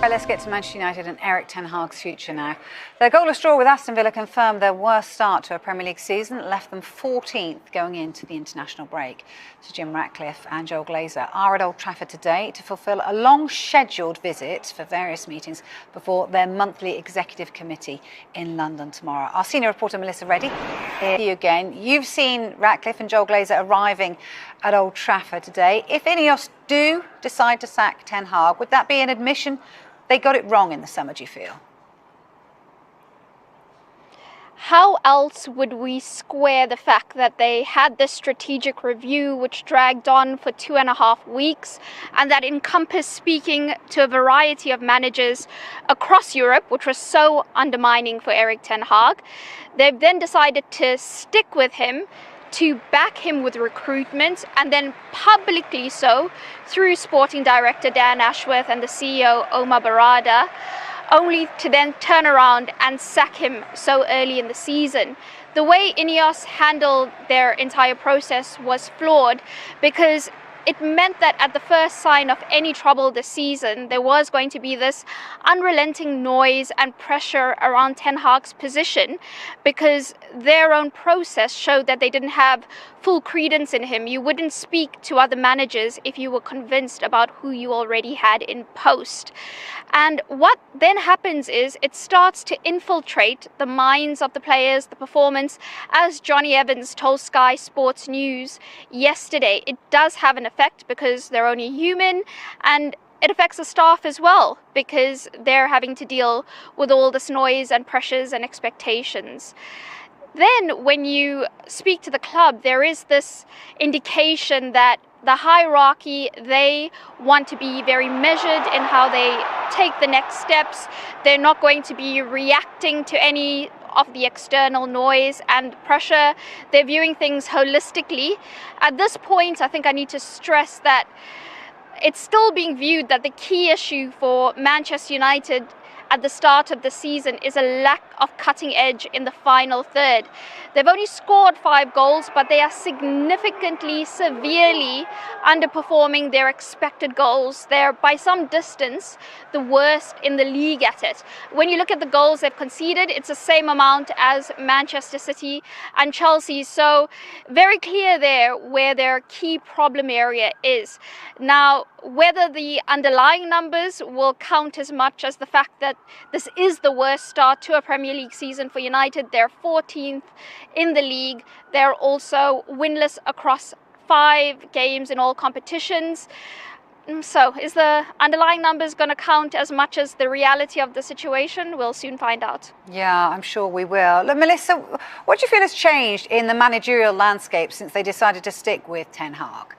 So let's get to Manchester United and Erik ten Hag's future now. Their goalless draw with Aston Villa confirmed their worst start to a Premier League season. It left them 14th going into the international break. So Jim Ratcliffe and Joel Glazer are at Old Trafford today to fulfil a long scheduled visit for various meetings before their monthly executive committee in London tomorrow. Our senior reporter Melissa Reddy, here you again. You've seen Ratcliffe and Joel Glazer arriving at Old Trafford today. If Ineos do decide to sack Ten Hag, would that be an admission they got it wrong in the summer, do you feel? How else would we square the fact that they had this strategic review which dragged on for 2.5 weeks and that encompassed speaking to a variety of managers across Europe, which was so undermining for Erik ten Hag? They've then decided to stick with him, to back him with recruitment, and then publicly so through sporting director Dan Ashworth and the CEO Omar Barada, only to then turn around and sack him so early in the season. The way Ineos handled their entire process was flawed because it meant that at the first sign of any trouble this season, there was going to be this unrelenting noise and pressure around Ten Hag's position because their own process showed that they didn't have full credence in him. You wouldn't speak to other managers if you were convinced about who you already had in post. And what then happens is it starts to infiltrate the minds of the players, the performance. As Johnny Evans told Sky Sports News yesterday, it does have an effect because they're only human, and it affects the staff as well because they're having to deal with all this noise and pressures and expectations. Then when you speak to the club, there is this indication that the hierarchy, they want to be very measured in how they take the next steps. They're not going to be reacting to any of the external noise and pressure. They're viewing things holistically. At this point, I think I need to stress that it's still being viewed that the key issue for Manchester United at the start of the season is a lack of cutting edge in the final third. They've only scored 5 goals, but they are significantly, severely underperforming their expected goals. They're by some distance the worst in the league at it. When you look at the goals they've conceded, it's the same amount as Manchester City and Chelsea. So very clear there where their key problem area is. Now, whether the underlying numbers will count as much as the fact that this is the worst start to a Premier League season for United. They're 14th in the league. They're also winless across 5 games in all competitions. So is the underlying numbers going to count as much as the reality of the situation? We'll soon find out. Yeah, I'm sure we will. Look, Melissa, what do you feel has changed in the managerial landscape since they decided to stick with Ten Hag?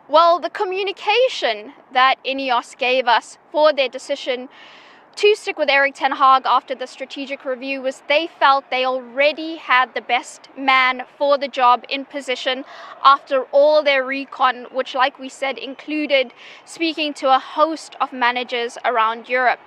Well, the communication that Ineos gave us for their decision to stick with Erik ten Hag after the strategic review was they felt they already had the best man for the job in position after all their recon, which, like we said, included speaking to a host of managers around Europe.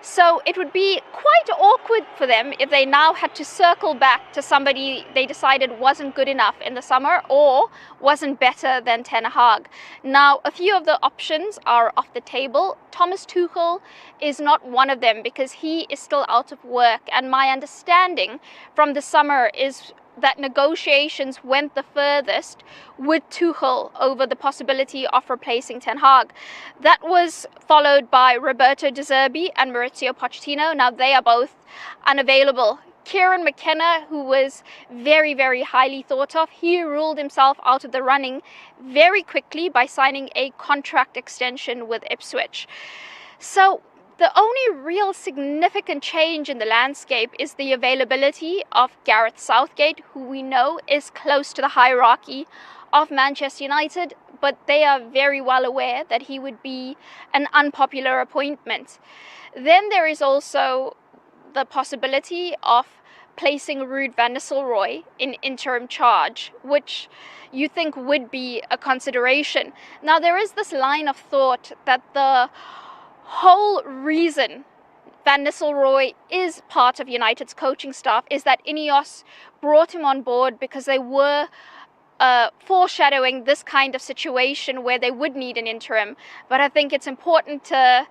So it would be quite awkward for them if they now had to circle back to somebody they decided wasn't good enough in the summer or wasn't better than Ten Hag. Now, a few of the options are off the table. Thomas Tuchel is not one of them because he is still out of work. And my understanding from the summer is that negotiations went the furthest with Tuchel over the possibility of replacing Ten Hag. That was followed by Roberto De Zerbi and Maurizio Pochettino. Now they are both unavailable. Kieran McKenna, who was very, very highly thought of, he ruled himself out of the running very quickly by signing a contract extension with Ipswich. So the only real significant change in the landscape is the availability of Gareth Southgate, who we know is close to the hierarchy of Manchester United, but they are very well aware that he would be an unpopular appointment. Then there is also the possibility of placing Ruud van Nistelrooy in interim charge, which you think would be a consideration. Now, there is this line of thought that the whole reason Van Nistelrooy is part of United's coaching staff is that Ineos brought him on board because they were foreshadowing this kind of situation where they would need an interim. But I think it's important to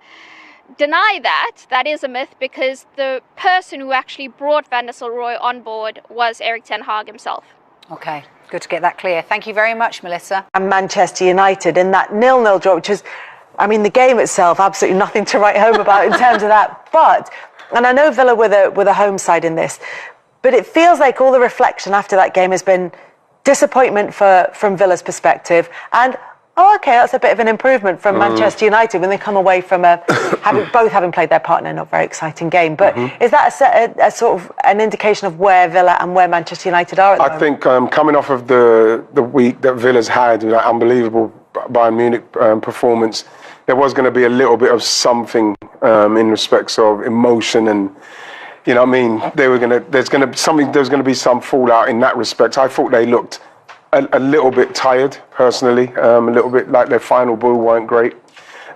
deny that. That is a myth, because the person who actually brought Van Nistelrooy on board was Erik ten Hag himself. Okay, good to get that clear. Thank you very much, Melissa. And Manchester United in that 0-0 draw, which is, I mean, the game itself, absolutely nothing to write home about in terms of that. But, and I know Villa with a home side in this, but it feels like all the reflection after that game has been disappointment from Villa's perspective, and okay, that's a bit of an improvement from Manchester United when they come away from both having played their part in a not very exciting game. But is that a sort of an indication of where Villa and where Manchester United are at the moment? I think coming off of the week that Villa's had, that unbelievable Bayern Munich performance, there was going to be a little bit of something in respects of emotion, and you know what I mean. There's going to be some fallout in that respect. I thought they looked a little bit tired, personally, a little bit like their final ball weren't great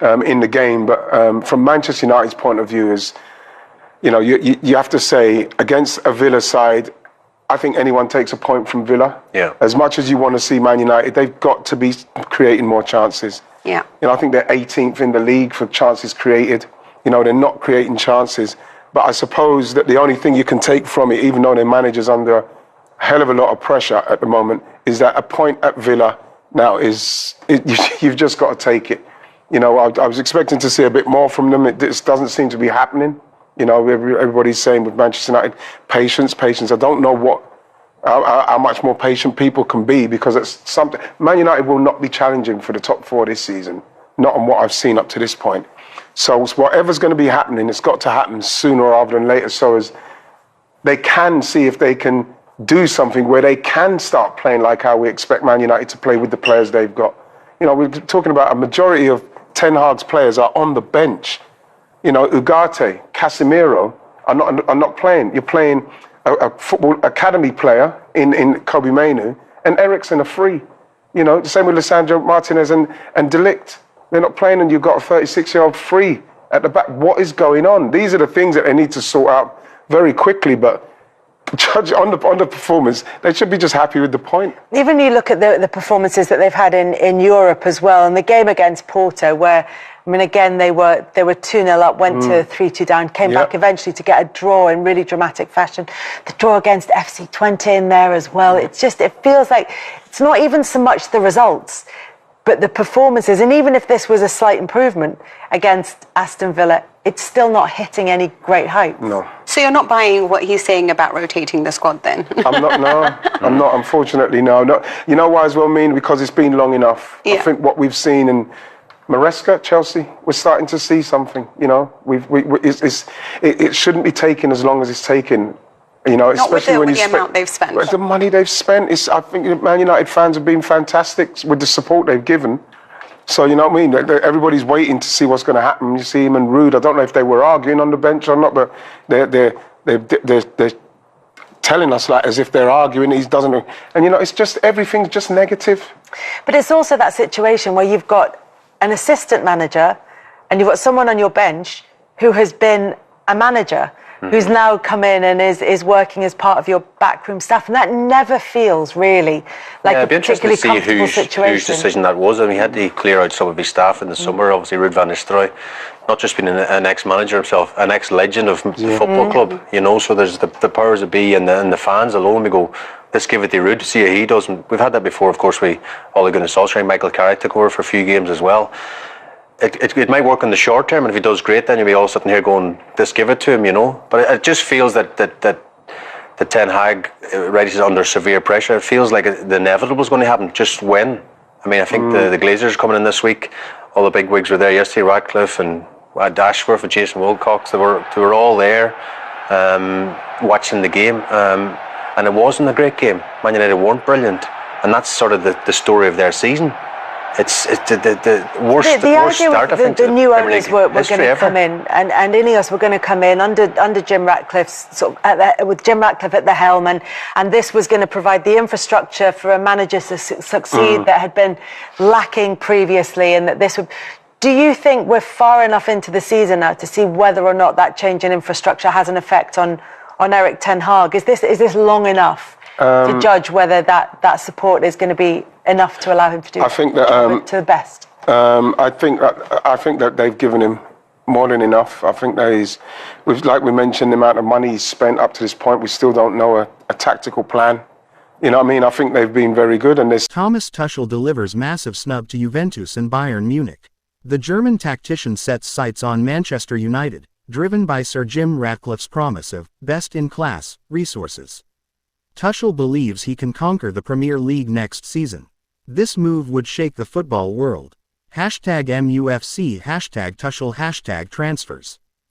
in the game. But from Manchester United's point of view, is you have to say, against a Villa side, I think anyone takes a point from Villa. Yeah. As much as you want to see Man United, they've got to be creating more chances. Yeah. I think they're 18th in the league for chances created. They're not creating chances. But I suppose that the only thing you can take from it, even though their manager's under a hell of a lot of pressure at the moment, is that a point at Villa now you've just got to take it. I was expecting to see a bit more from them. It just doesn't seem to be happening. Everybody's saying with Manchester United, patience. I don't know how much more patient people can be, because it's something. Man United will not be challenging for the top 4 this season, not on what I've seen up to this point. So whatever's going to be happening, it's got to happen sooner rather than later, so as they can see if they can do something where they can start playing like how we expect Man United to play with the players they've got. We're talking about a majority of Ten Hag's players are on the bench. Ugarte, Casemiro are not playing. You're playing a football academy player in Kobe Mainu, and Eriksen are free. The same with Lisandro Martinez and De Ligt. They're not playing, and you've got a 36-year-old free at the back. What is going on? These are the things that they need to sort out very quickly, but judge on the performance, they should be just happy with the point. Even you look at the performances that they've had in Europe as well, and the game against Porto, where, I mean, again, they were 2-0 up, went to 3-2 down, came back eventually to get a draw in really dramatic fashion. The draw against FC Twente in there as well. It feels like it's not even so much the results, but the performances. And even if this was a slight improvement against Aston Villa, it's still not hitting any great heights. No. So you're not buying what he's saying about rotating the squad then? I'm not, no. I'm not, unfortunately, no. You know why as well, because it's been long enough. Yeah. I think what we've seen in Maresca, Chelsea, we're starting to see something, it shouldn't be taking as long as it's taken. Not especially with the amount they've spent. The money they've spent, I think Man United fans have been fantastic with the support they've given. So, you know what I mean? Everybody's waiting to see what's going to happen. You see him and Rude. I don't know if they were arguing on the bench or not, but they're telling us like as if they're arguing. He doesn't, and it's just everything's just negative. But it's also that situation where you've got an assistant manager and you've got someone on your bench who has been a manager, who's now come in and is working as part of your backroom staff, and that never feels really like a particularly comfortable situation. Whose decision that was. I mean, he had to clear out some of his staff in the summer. Obviously, Ruud van Nistelrooy, not just being an ex-manager himself, an ex-legend of the football club. So there's the powers that be and the fans alone. We go, let's give it to Ruud to see how he does. And we've had that before, of course. Ole Gunnar Solskjaer, Michael Carrick took over for a few games as well. It might work in the short term, and if he does great, then you'll be all sitting here going, "Just give it to him," But it just feels that Ten Hag is under severe pressure. It feels like the inevitable is going to happen. Just when? I mean, I think the Glazers are coming in this week. All the big wigs were there yesterday. Ratcliffe and Ashworth and Jason Wilcox. They were all there watching the game, and it wasn't a great game. Man United weren't brilliant, and that's sort of the story of their season. It's the worst start, I think. The new owners were going to come in, and Ineos were going to come in under Jim Ratcliffe's with Jim Ratcliffe at the helm, and this was going to provide the infrastructure for a manager to succeed that had been lacking previously, and that this would. Do you think we're far enough into the season now to see whether or not that change in infrastructure has an effect on Erik ten Hag? Is this long enough to judge whether that support is going to be enough to allow him to do I think that to the best? I think that they've given him more than enough. I think that like we mentioned, the amount of money he's spent up to this point, we still don't know a tactical plan. You know what I mean? I think they've been very good, and this. Thomas Tuchel delivers massive snub to Juventus and Bayern Munich. The German tactician sets sights on Manchester United, driven by Sir Jim Ratcliffe's promise of best-in-class resources. Tuchel believes he can conquer the Premier League next season. This move would shake the football world. #MUFC #Tuchel #transfers